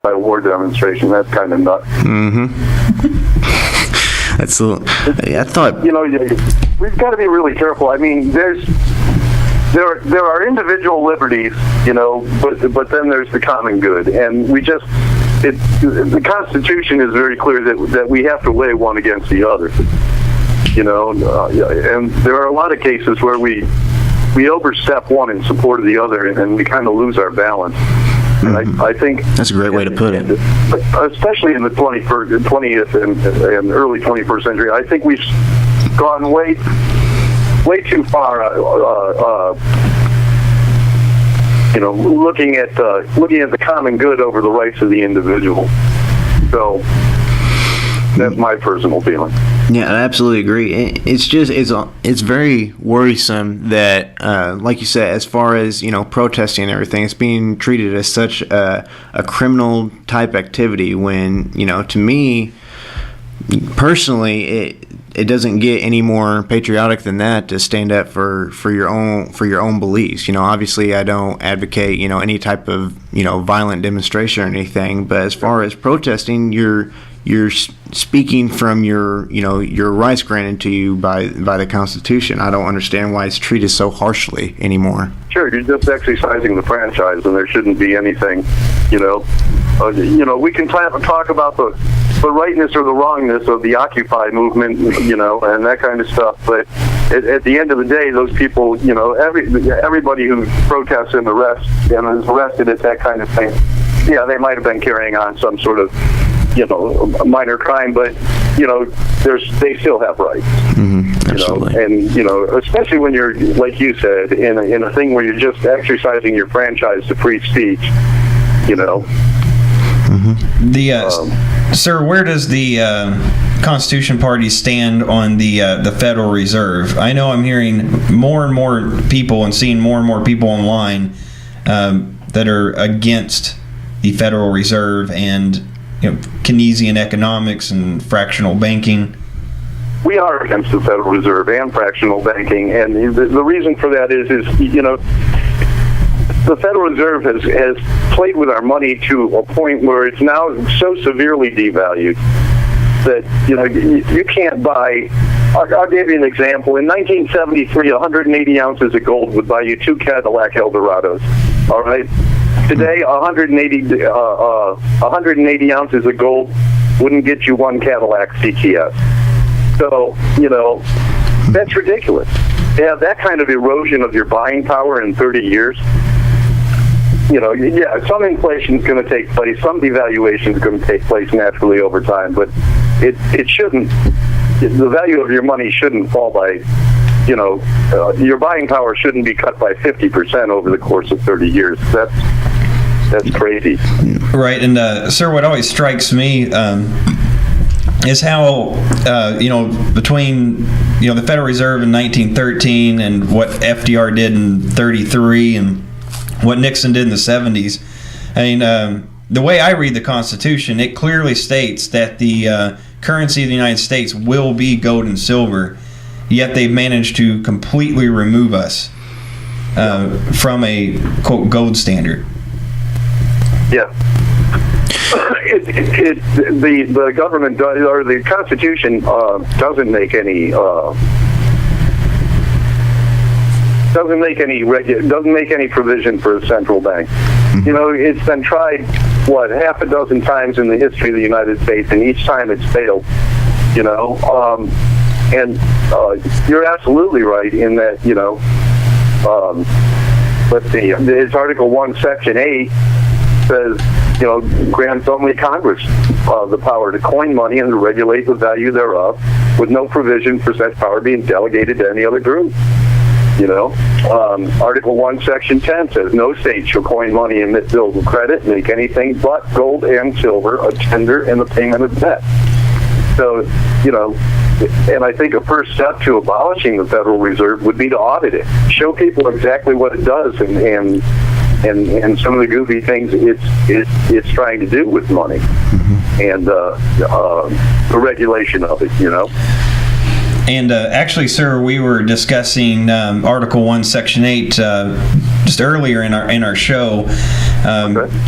by a war demonstration. That's kind of nuts. That's I thought, we've got to be really careful. I mean, there are individual liberties, but then there's the common good, and the Constitution is very clear that we have to weigh one against the other. And there are a lot of cases where we overstep one in support of the other, and we kind of lose our balance. And I think that's a great way to put it. Especially in the 20th and early 21st century, I think we've gone way too far. Looking at the common good over the rights of the individual. So that's my personal feeling. Yeah, I absolutely agree. It's very worrisome that, like you said, as far as protesting and everything, it's being treated as such a criminal type activity. When to me personally, it doesn't get any more patriotic than that to stand up for your own beliefs. Obviously, I don't advocate any type of violent demonstration or anything. But as far as protesting, you're speaking from your rights granted to you by the Constitution. I don't understand why it's treated so harshly anymore. Sure, you're just exercising the franchise, and there shouldn't be anything. We can talk about the rightness or the wrongness of the Occupy movement, and that kind of stuff. But at the end of the day, those people, everybody who protests and is arrested at that kind of thing, yeah, they might have been carrying on some sort of a minor crime, but they still have rights. Absolutely. And especially when you're, like you said, in a thing where you're just exercising your franchise to free speech. Sir, where does the Constitution Party stand on the Federal Reserve? I know I'm hearing more and more people and seeing more and more people online that are against the Federal Reserve and Keynesian economics and fractional banking. We are against the Federal Reserve and fractional banking, and the reason for that is the Federal Reserve has played with our money to a point where it's now so severely devalued that you can't buy. I'll give you an example. In 1973, 180 ounces of gold would buy you 2 Cadillac Eldorados. All right. Today, 180 ounces of gold wouldn't get you 1 Cadillac CTS. So, that's ridiculous. To have that kind of erosion of your buying power in 30 years, some inflation is going to take place, some devaluation is going to take place naturally over time, but it shouldn't. The value of your money shouldn't fall by, your buying power shouldn't be cut by 50% over the course of 30 years. That's crazy. Right, and sir, what always strikes me is how between the Federal Reserve in 1913 and what FDR did in 33 and what Nixon did in the 70s. I mean, the way I read the Constitution, it clearly states that the currency of the United States will be gold and silver, yet they've managed to completely remove us from a, quote, gold standard. Yeah. The government or the Constitution doesn't make any provision for a central bank. It's been tried half a dozen times in the history of the United States, and each time it's failed. And you're absolutely right in that. Let's see. It's Article 1, Section 8 says, grants only Congress the power to coin money and to regulate the value thereof, with no provision for such power being delegated to any other group. Article 1, Section 10 says, no state shall coin money, emit bills of credit, make anything but gold and silver a tender in the payment of debt. So, and I think a first step to abolishing the Federal Reserve would be to audit it, show people exactly what it does and some of the goofy things it's trying to do with money, and the regulation of it. And actually, sir, we were discussing Article 1, Section 8 just earlier in our show.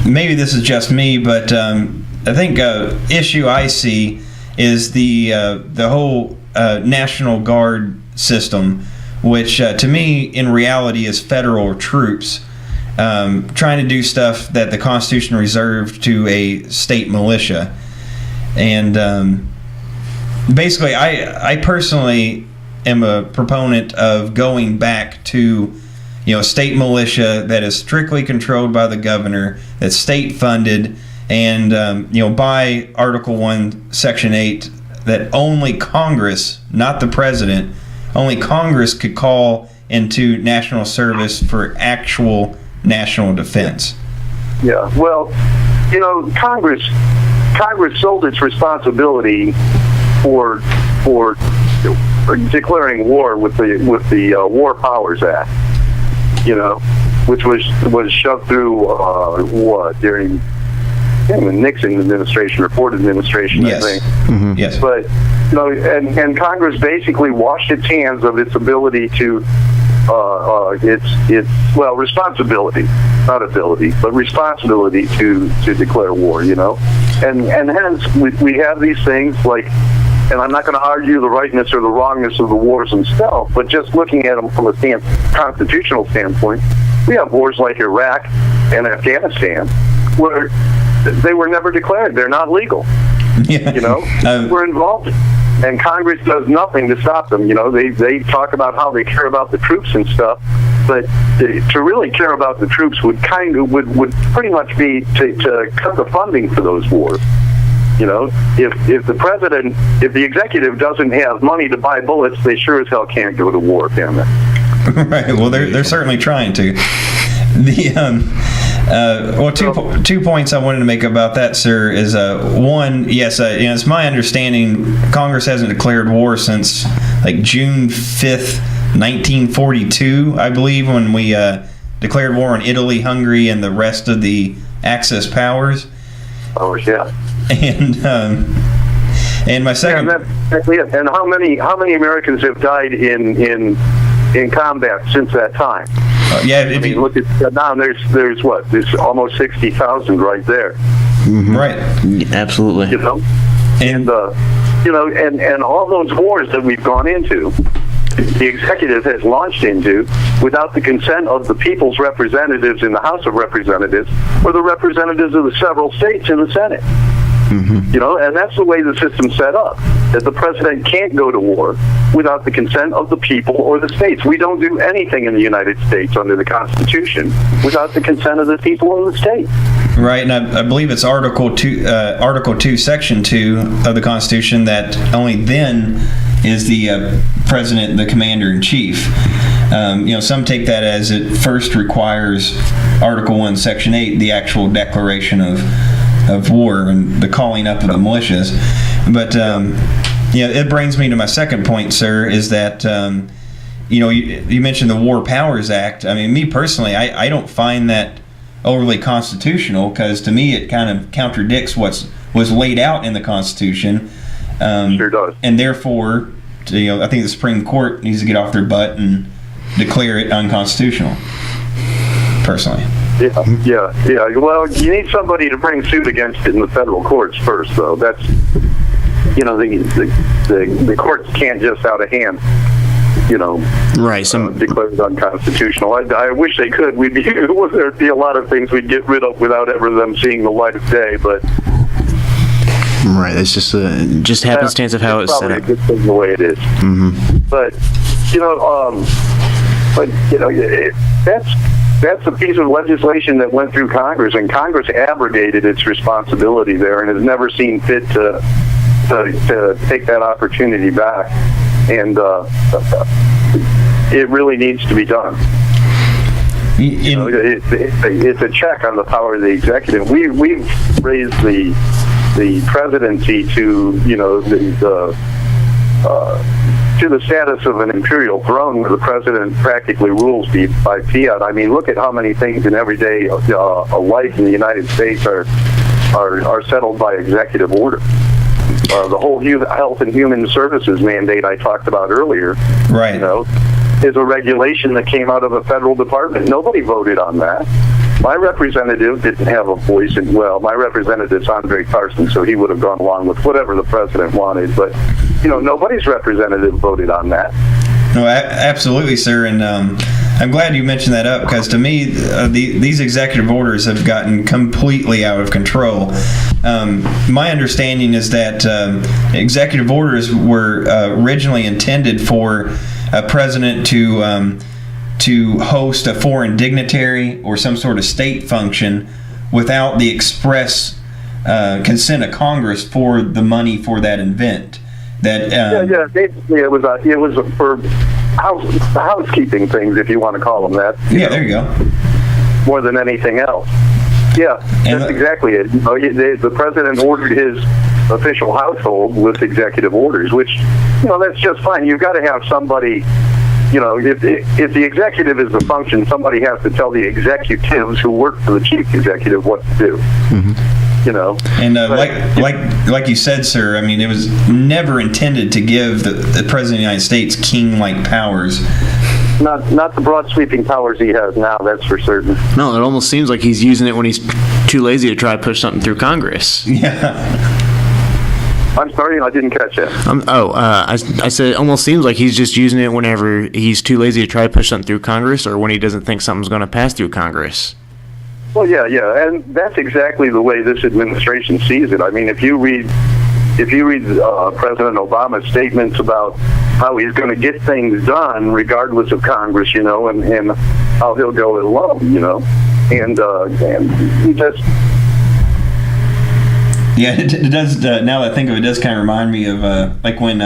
Maybe this is just me, but I think issue I see is the whole National Guard system, which to me, in reality, is federal troops trying to do stuff that the Constitution reserved to a state militia. And basically, I personally am a proponent of going back to, state militia that is strictly controlled by the governor, that's state funded, and by Article 1, Section 8, that only Congress, not the president, only Congress could call into national service for actual national defense. Yeah, well, Congress sold its responsibility for declaring war with the War Powers Act, which was shoved through during the Nixon administration or Ford administration, yes. I think. Mm-hmm. Yes. But and Congress basically washed its hands of its ability to responsibility, not ability, but responsibility to declare war, and hence we have these things like, and I'm not going to argue the rightness or the wrongness of the wars themselves, but just looking at them from a constitutional standpoint, we have wars like Iraq and Afghanistan where they were never declared. They're not legal. Yeah. We're involved in. And Congress does nothing to stop them. They talk about how they care about the troops and stuff, but to really care about the troops would pretty much be to cut the funding for those wars. If the executive doesn't have money to buy bullets, they sure as hell can't go to war, can they? Right. Well, they're certainly trying to. Two points I wanted to make about that, sir, is one, yes, it's my understanding Congress hasn't declared war since like June 5th, 1942, I believe, when we declared war on Italy, Hungary, and the rest of the Axis powers. Oh, yeah. And my second. Yeah, that's it. And how many Americans have died in combat since that time? Look at now. There's almost 60,000 right there. Mm-hmm. Right. Absolutely. And all those wars that we've gone into, the executive has launched into without the consent of the people's representatives in the House of Representatives or the representatives of the several states in the Senate. Mm-hmm. And that's the way the system's set up, that the president can't go to war without the consent of the people or the states. We don't do anything in the United States under the Constitution without the consent of the people or the states. Right, and I believe it's Article 2, Section 2 of the Constitution that only then is the president the commander-in-chief. Some take that as it first requires Article 1, Section 8, the actual declaration of war and the calling up of the militias. But it brings me to my second point, sir, is that you mentioned the War Powers Act. I mean, me personally, I don't find that overly constitutional, because to me it kind of contradicts what was laid out in the Constitution. Sure does. And therefore, I think the Supreme Court needs to get off their butt and declare it unconstitutional, personally. Yeah. Well, you need somebody to bring suit against it in the federal courts first, though. That's, the courts can't just out of hand, right, declare it unconstitutional. I wish they could. There'd be a lot of things we'd get rid of without ever them seeing the light of day, but. Right, it's just happenstance of how it's set up. It's probably a good thing the way it is. Mm-hmm. But, that's a piece of legislation that went through Congress, and Congress abrogated its responsibility there and has never seen fit to take that opportunity back. And it really needs to be done. It's a check on the power of the executive. We've raised the presidency to the status of an imperial throne where the president practically rules by fiat. I mean, look at how many things in everyday life in the United States are settled by executive order. The whole health and human services mandate I talked about earlier, Right. Is a regulation that came out of a federal department. Nobody voted on that. My representative didn't have a voice in, my representative's Andre Carson, so he would have gone along with whatever the president wanted, but, nobody's representative voted on that. No, absolutely, sir, and I'm glad you mentioned that up, because to me, these executive orders have gotten completely out of control. My understanding is that executive orders were originally intended for a president to host a foreign dignitary or some sort of state function without the express consent of Congress for the money for that event. That basically it was for housekeeping things, if you want to call them that. There you go. More than anything else. Yeah, that's exactly it. The president ordered his official household with executive orders, which, that's just fine. You've got to have somebody, if the executive is the function, somebody has to tell the executives who work for the chief executive what to do. Mm-hmm. And like you said, sir, I mean, it was never intended to give the President of the United States king-like powers. Not the broad sweeping powers he has now, that's for certain. No, it almost seems like he's using it when he's too lazy to try to push something through Congress. Yeah. I'm sorry, I didn't catch that. I said it almost seems like he's just using it whenever he's too lazy to try to push something through Congress, or when he doesn't think something's going to pass through Congress. Well, yeah, and that's exactly the way this administration sees it. I mean, if you read President Obama's statements about how he's going to get things done regardless of Congress, and how he'll go it alone, and he just. Yeah, it does. Now that I think of it, it does kind of remind me of like when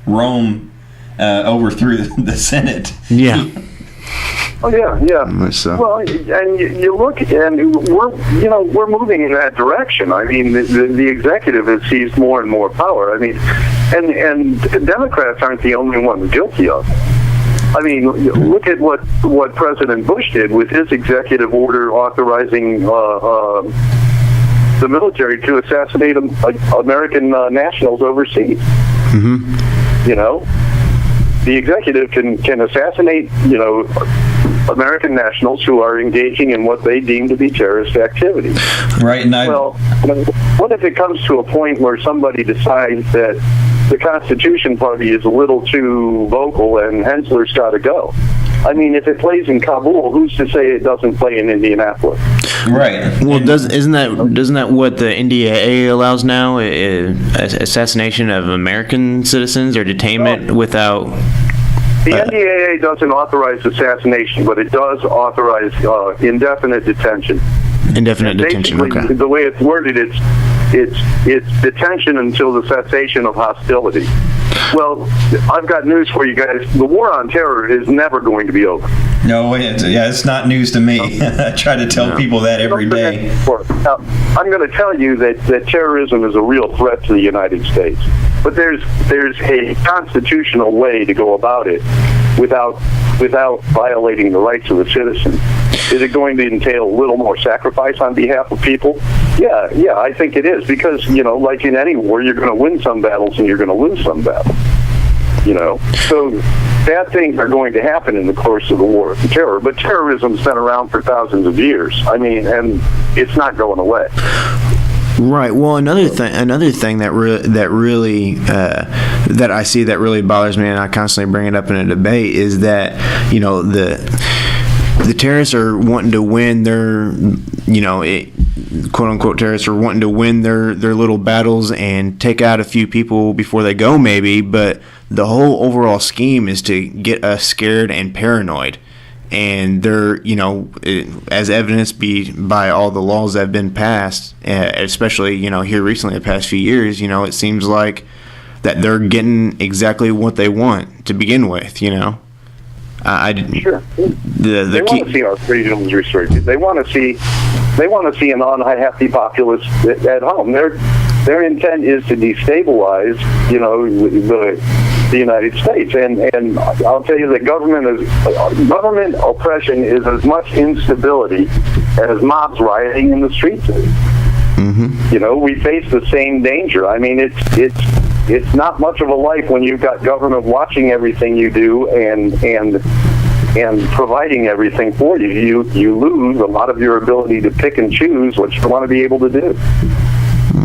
Rome overthrew the Senate. Yeah. Oh yeah. Much so. Well, and you look, and we're moving in that direction. I mean, the executive has seized more and more power. I mean, and Democrats aren't the only ones guilty of it. I mean, look at what President Bush did with his executive order authorizing the military to assassinate American nationals overseas. Mm-hmm. The executive can assassinate, American nationals who are engaging in what they deem to be terrorist activities. Right. Well, what if it comes to a point where somebody decides that the Constitution Party is a little too vocal and Henzler's got to go? I mean, if it plays in Kabul, who's to say it doesn't play in Indianapolis? Right. Well, doesn't that what the NDAA allows now? Assassination of American citizens or detainment without. The NDAA doesn't authorize assassination, but it does authorize indefinite detention. Indefinite detention. Basically, Okay. the way it's worded, it's detention until the cessation of hostility. Well, I've got news for you guys. The war on terror is never going to be over. No, it's not news to me. I try to tell people that every day. Now, I'm going to tell you that terrorism is a real threat to the United States. But there's a constitutional way to go about it without violating the rights of the citizen. Is it going to entail a little more sacrifice on behalf of people? Yeah, I think it is, because, like in any war, you're going to win some battles and you're going to lose some battles. So bad things are going to happen in the course of the war on terror, but terrorism's been around for thousands of years. I mean, and it's not going away. Right. Well, another thing that really that I see that really bothers me, and I constantly bring it up in a debate, is that the terrorists are wanting to win their quote unquote terrorists are wanting to win their little battles and take out a few people before they go, maybe, but the whole overall scheme is to get us scared and paranoid. And they're, as evidenced by all the laws that have been passed, especially, here recently the past few years, it seems like that they're getting exactly what they want to begin with, Sure. They want to see our freedoms restricted. They want to see an unhappy populace at home. Their intent is to destabilize, the United States, and I'll tell you that government oppression is as much instability as mobs rioting in the streets. You know, we face the same danger. I mean, it's not much of a life when you've got government watching everything you do and providing everything for you. You lose a lot of your ability to pick and choose what you want to be able to do.